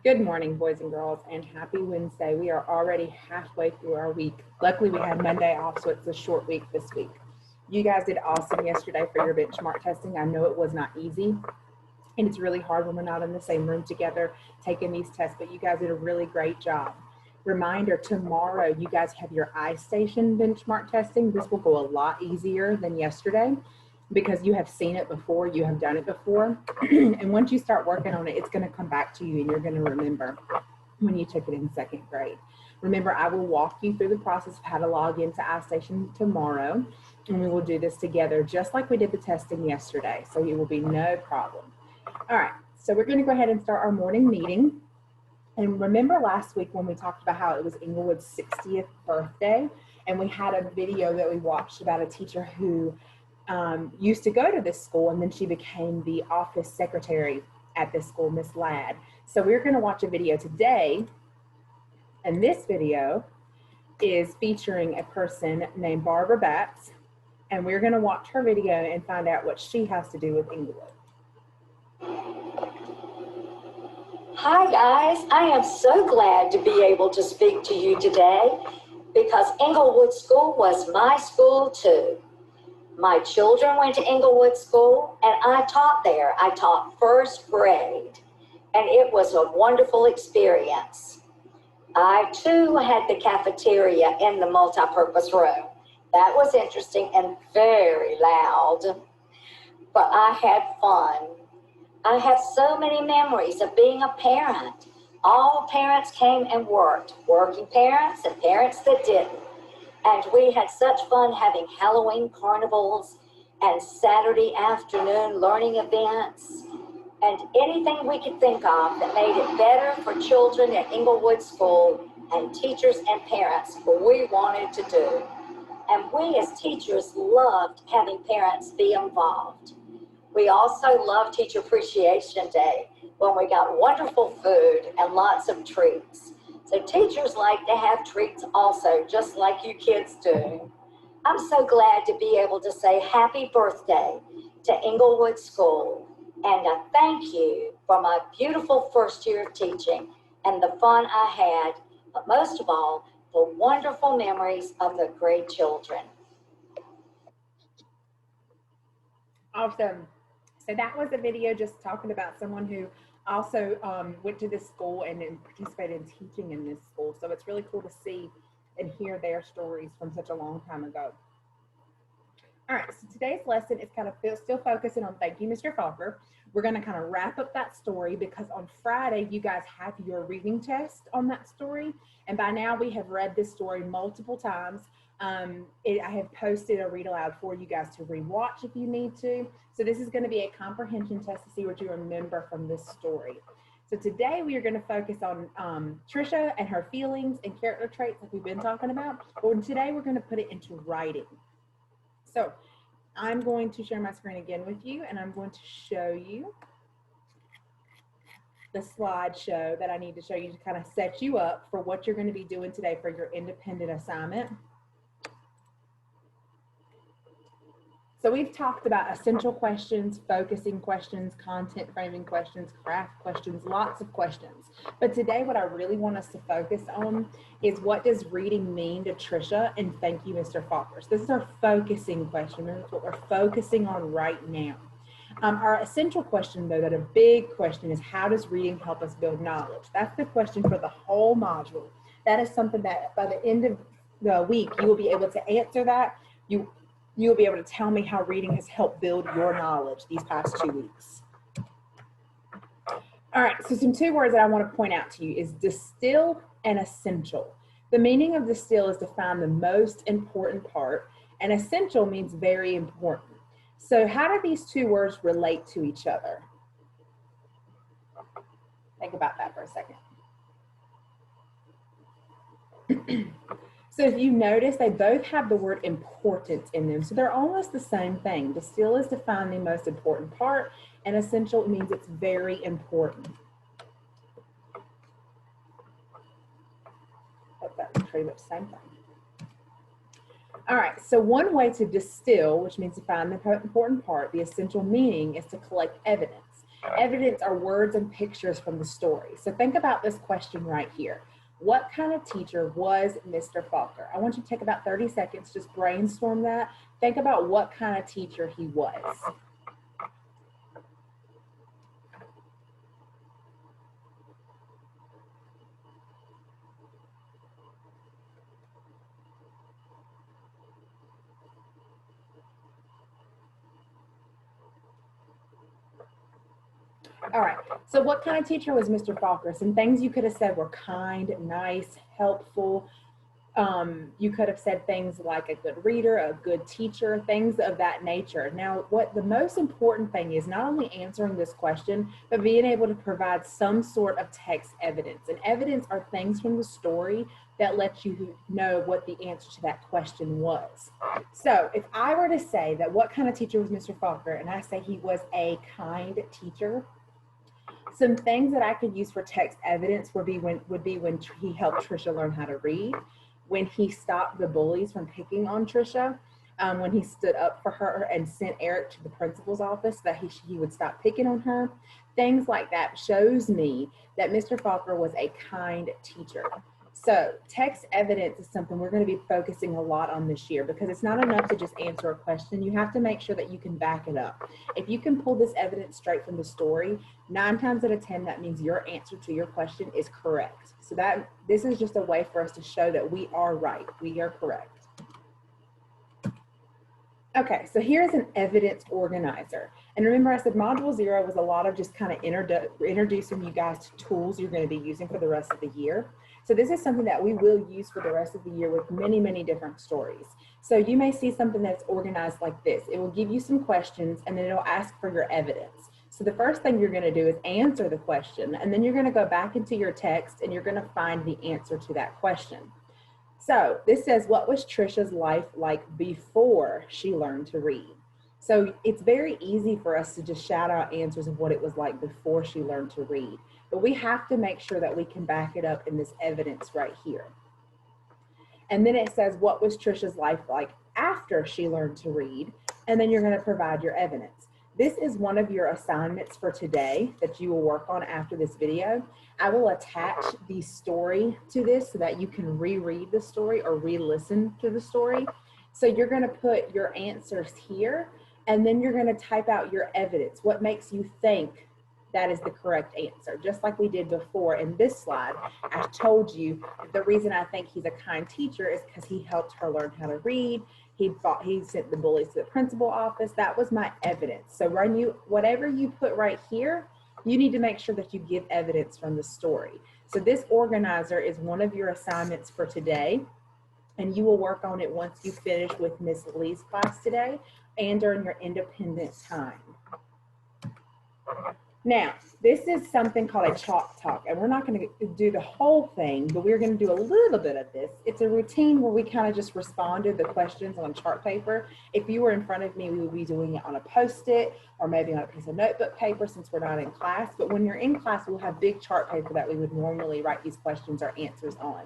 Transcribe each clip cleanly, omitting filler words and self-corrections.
Good morning, boys and girls, and happy Wednesday. We are already halfway through our week. Luckily, we had Monday off, so it's a short week this week. You guys did awesome yesterday for your benchmark testing. I know it was not easy, and it's really hard when we're not in the same room together taking these tests, but you guys did a really great job. Reminder, tomorrow you guys have your iStation benchmark testing. This will go a lot easier than yesterday because you have seen it before, you have done it before. And once you start working on it, it's gonna come back to you and you're gonna remember when you took it in second grade. Remember, I will walk you through the process of how to log into iStation tomorrow, and we will do this together just like we did the testing yesterday, so it will be no problem. All right, so we're gonna go ahead and start our morning meeting. And remember last week when we talked about how it was Englewood's 60th birthday, and we had a video that we watched about a teacher who used to go to this school, and then she became the office secretary at this school, Miss Ladd. So we're going to watch a video today, and this video is featuring a person named Barbara Batts, and we're going to watch her video and find out what she has to do with Englewood. Hi guys, I am so glad to be able to speak to you today because Englewood School was my school too. My children went to Englewood School and I taught there. I taught first grade and it was a wonderful experience. I too had the cafeteria in the multi-purpose room. That was interesting and very loud, but I had fun. I have so many memories of being a parent. All parents came and worked, working parents and parents that didn't. And we had such fun having Halloween carnivals and Saturday afternoon learning events and anything we could think of that made it better for children at Englewood School and teachers and parents we wanted to do. And we as teachers loved having parents be involved. We also loved Teacher Appreciation Day when we got wonderful food and lots of treats. So teachers like to have treats also, just like you kids do. I'm so glad to be able to say happy birthday to Englewood School. And I thank you for my beautiful first year of teaching and the fun I had, but most of all, the wonderful memories of the great children. Awesome. So that was a video just talking about someone who also went to this school and then participated in teaching in this school. So it's really cool to see and hear their stories from such a long time ago. All right, so today's lesson is kind of still focusing on thank you, Mr. Falker. We're going to kind of wrap up that story because on Friday, you guys have your reading test on that story. And by now we have read this story multiple times. I have posted a read aloud for you guys to rewatch if you need to. So this is going to be a comprehension test to see what you remember from this story. So today we are going to focus on Trisha and her feelings and character traits like we've been talking about. But today we're going to put it into writing. So I'm going to share my screen again with you, and I'm going to show you the slideshow that I need to show you to kind of set you up for what you're going to be doing today for your independent assignment. So we've talked about essential questions, focusing questions, content framing questions, craft questions, lots of questions. But today what I really want us to focus on is what does reading mean to Trisha, and thank you, Mr. Falker. So this is our focusing question. This is what we're focusing on right now. Our essential question, though, that a big question is how does reading help us build knowledge? That's the question for the whole module. That is something that by the end of the week, you will be able to answer that. You'll be able to tell me how reading has helped build your knowledge these past 2 weeks. All right, so some 2 words that I want to point out to you is distill and essential. The meaning of distill is to find the most important part, and essential means very important. So how do these 2 words relate to each other? Think about that for a second. So if you notice, they both have the word important in them. So they're almost the same thing. Distill is to find the most important part, and essential means it's very important. But that's pretty much the same thing. All right, so one way to distill, which means to find the important part, the essential meaning, is to collect evidence. Evidence are words and pictures from the story. So think about this question right here. What kind of teacher was Mr. Faulkner? I want you to take about 30 seconds, just brainstorm that. Think about what kind of teacher he was. All right, so what kind of teacher was Mr. Faulkner? Some things you could have said were kind, nice, helpful. You could have said things like a good reader, a good teacher, things of that nature. Now, what the most important thing is not only answering this question, but being able to provide some sort of text evidence. And evidence are things from the story that let you know what the answer to that question was. So if I were to say that what kind of teacher was Mr. Faulkner, and I say he was a kind teacher, some things that I could use for text evidence would be when he helped Trisha learn how to read, when he stopped the bullies from picking on Trisha, when he stood up for her and sent Eric to the principal's office so that he would stop picking on her. Things like that shows me that Mr. Faulkner was a kind teacher. So text evidence is something we're going to be focusing a lot on this year because it's not enough to just answer a question. You have to make sure that you can back it up. If you can pull this evidence straight from the story, 9 times out of 10, that means your answer to your question is correct. So this is just a way for us to show that we are right. We are correct. Okay, so here's an evidence organizer. And remember I said module 0 was a lot of just kind of introducing you guys to tools you're going to be using for the rest of the year. So this is something that we will use for the rest of the year with many, many different stories. So you may see something that's organized like this. It will give you some questions and then it'll ask for your evidence. So the first thing you're going to do is answer the question, and then you're going to go back into your text and you're going to find the answer to that question. So this says, what was Trisha's life like before she learned to read? So it's very easy for us to just shout out answers of what it was like before she learned to read. But we have to make sure that we can back it up in this evidence right here. And then it says, what was Trisha's life like after she learned to read? And then you're going to provide your evidence. This is one of your assignments for today that you will work on after this video. I will attach the story to this so that you can reread the story or re-listen to the story. So you're going to put your answers here, and then you're going to type out your evidence. What makes you think that is the correct answer? Just like we did before in this slide, I told you the reason I think he's a kind teacher is because he helped her learn how to read. He sent the bullies to the principal office. That was my evidence. So whatever you put right here, you need to make sure that you give evidence from the story. So this organizer is one of your assignments for today, and you will work on it once you finish with Miss Lee's class today and during your independent time. Now, this is something called a chalk talk, and we're not going to do the whole thing, but we're going to do a little bit of this. It's a routine where we kind of just respond to the questions on chart paper. If you were in front of me, we would be doing it on a Post-it or maybe on a piece of notebook paper since we're not in class. But when you're in class, we'll have big chart paper that we would normally write these questions or answers on.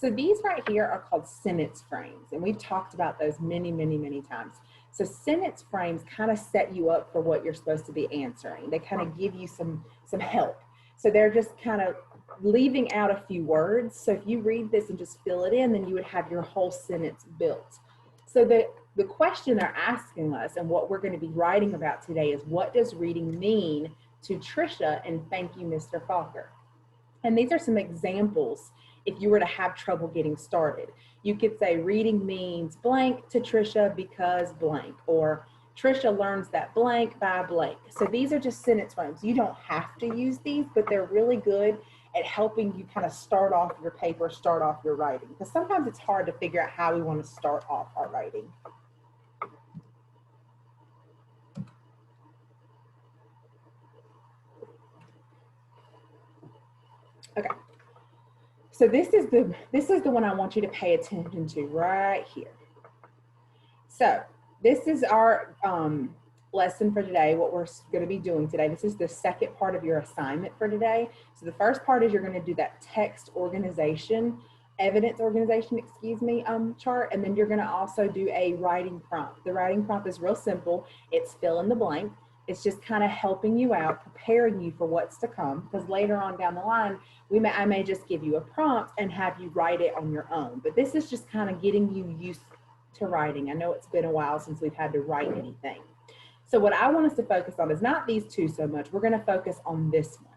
So these right here are called sentence frames, and we've talked about those many, many, many times. So sentence frames kind of set you up for what you're supposed to be answering. They kind of give you some help. So they're just kind of leaving out a few words. So if you read this and just fill it in, then you would have your whole sentence built. So the question they're asking us and what we're going to be writing about today is, what does reading mean to Trisha, and thank you, Mr. Faulkner? And these are some examples if you were to have trouble getting started. You could say reading means blank to Trisha because blank, or Trisha learns that blank by blank. So these are just sentence frames. You don't have to use these, but they're really good at helping you kind of start off your paper, start off your writing. Because sometimes it's hard to figure out how we want to start off our writing. Okay. So this is the one I want you to pay attention to right here. So this is our lesson for today, what we're going to be doing today. This is the second part of your assignment for today. So the first part is you're going to do that text organization, evidence organization, chart, and then you're going to also do a writing prompt. The writing prompt is real simple. It's fill in the blank. It's just kind of helping you out, preparing you for what's to come, because later on down the line, I may just give you a prompt and have you write it on your own. But this is just kind of getting you used to writing. I know it's been a while since we've had to write anything. So what I want us to focus on is not these two so much. We're going to focus on this one.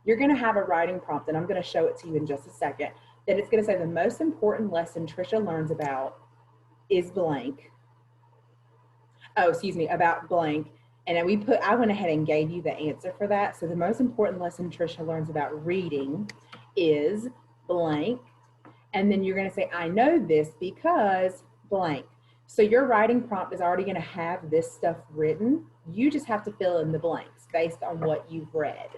You're going to have a writing prompt, and I'm going to show it to you in just a second, that it's going to say the most important lesson Trisha learns about is blank. Oh, excuse me, about blank. And then I went ahead and gave you the answer for that. So the most important lesson Trisha learns about reading is blank. And then you're going to say, I know this because blank. So your writing prompt is already going to have this stuff written. You just have to fill in the blanks based on what you've read.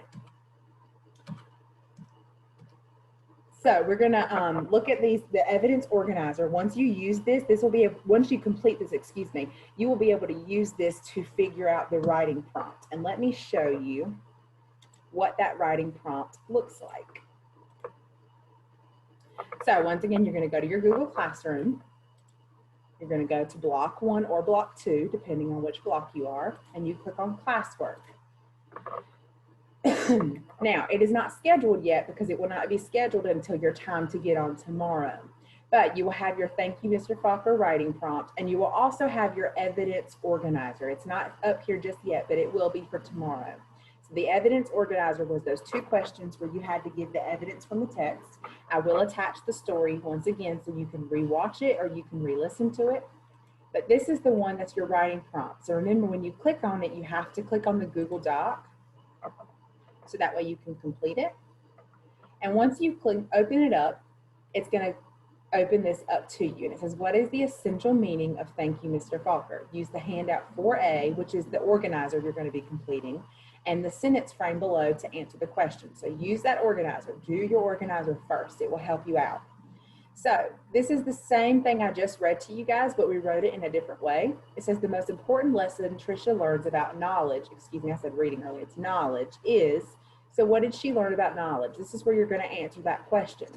So we're going to look at the evidence organizer. Once you use this, once you complete this, excuse me, you will be able to use this to figure out the writing prompt. And let me show you what that writing prompt looks like. So once again, you're going to go to your Google Classroom. You're going to go to block 1 or block 2, depending on which block you are, and you click on classwork. Now, it is not scheduled yet because it will not be scheduled until your time to get on tomorrow. But you will have your thank you, Mr. Falker writing prompt, and you will also have your evidence organizer. It's not up here just yet, but it will be for tomorrow. So the evidence organizer was those 2 questions where you had to give the evidence from the text. I will attach the story once again so you can rewatch it or you can re-listen to it. But this is the one that's your writing prompt. So remember, when you click on it, you have to click on the Google Doc, so that way you can complete it. And once you open it up, it's going to open this up to you. And it says, what is the essential meaning of thank you, Mr. Falker? Use the handout 4A, which is the organizer you're going to be completing, and the sentence frame below to answer the question. So use that organizer. Do your organizer first. It will help you out. So this is the same thing I just read to you guys, but we wrote it in a different way. It says the most important lesson Trisha learns about knowledge, excuse me, I said reading earlier, it's knowledge, is, so what did she learn about knowledge? This is where you're going to answer that question.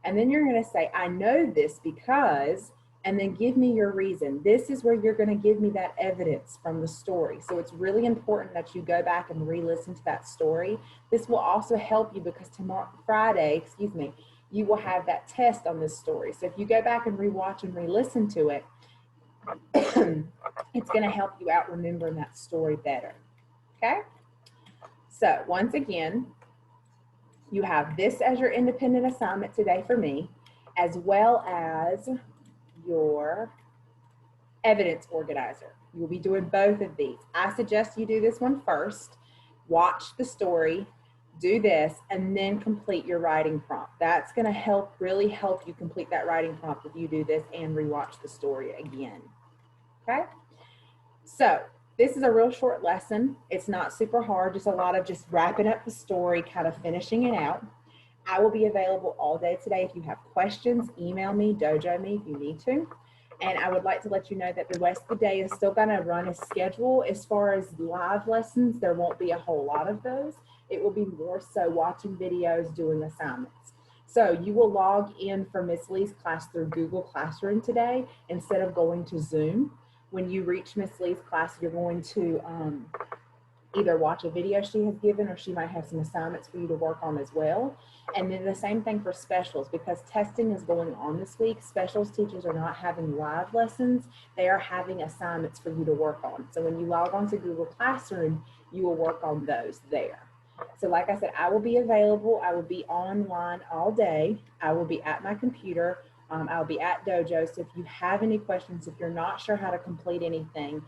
And then you're going to say, I know this because, and then give me your reason. This is where you're going to give me that evidence from the story. So it's really important that you go back and re-listen to that story. This will also help you because Friday, you will have that test on this story. So if you go back and rewatch and re-listen to it, it's going to help you out remembering that story better. Okay? So once again, you have this as your independent assignment today for me, as well as your evidence organizer. You will be doing both of these. I suggest you do this one first, watch the story, do this, and then complete your writing prompt. That's going to really help you complete that writing prompt if you do this and rewatch the story again. Okay? So this is a real short lesson. It's not super hard, just a lot of just wrapping up the story, kind of finishing it out. I will be available all day today. If you have questions, email me, dojo me if you need to. And I would like to let you know that the rest of the day is still going to run as scheduled. As far as live lessons, there won't be a whole lot of those. It will be more so watching videos, doing assignments. So you will log in for Miss Lee's class through Google Classroom today instead of going to Zoom. When you reach Miss Lee's class, you're going to either watch a video she has given, or she might have some assignments for you to work on as well. And then the same thing for specials, because testing is going on this week. Specials teachers are not having live lessons. They are having assignments for you to work on. So when you log on to Google Classroom, you will work on those there. So like I said, I will be available. I will be online all day. I will be at my computer. I'll be at Dojo. So if you have any questions, if you're not sure how to complete anything,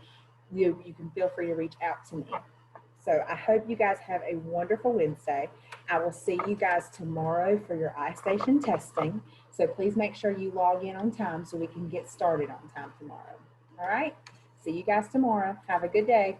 you can feel free to reach out to me. So I hope you guys have a wonderful Wednesday. I will see you guys tomorrow for your iStation testing. So please make sure you log in on time so we can get started on time tomorrow. All right. See you guys tomorrow. Have a good day.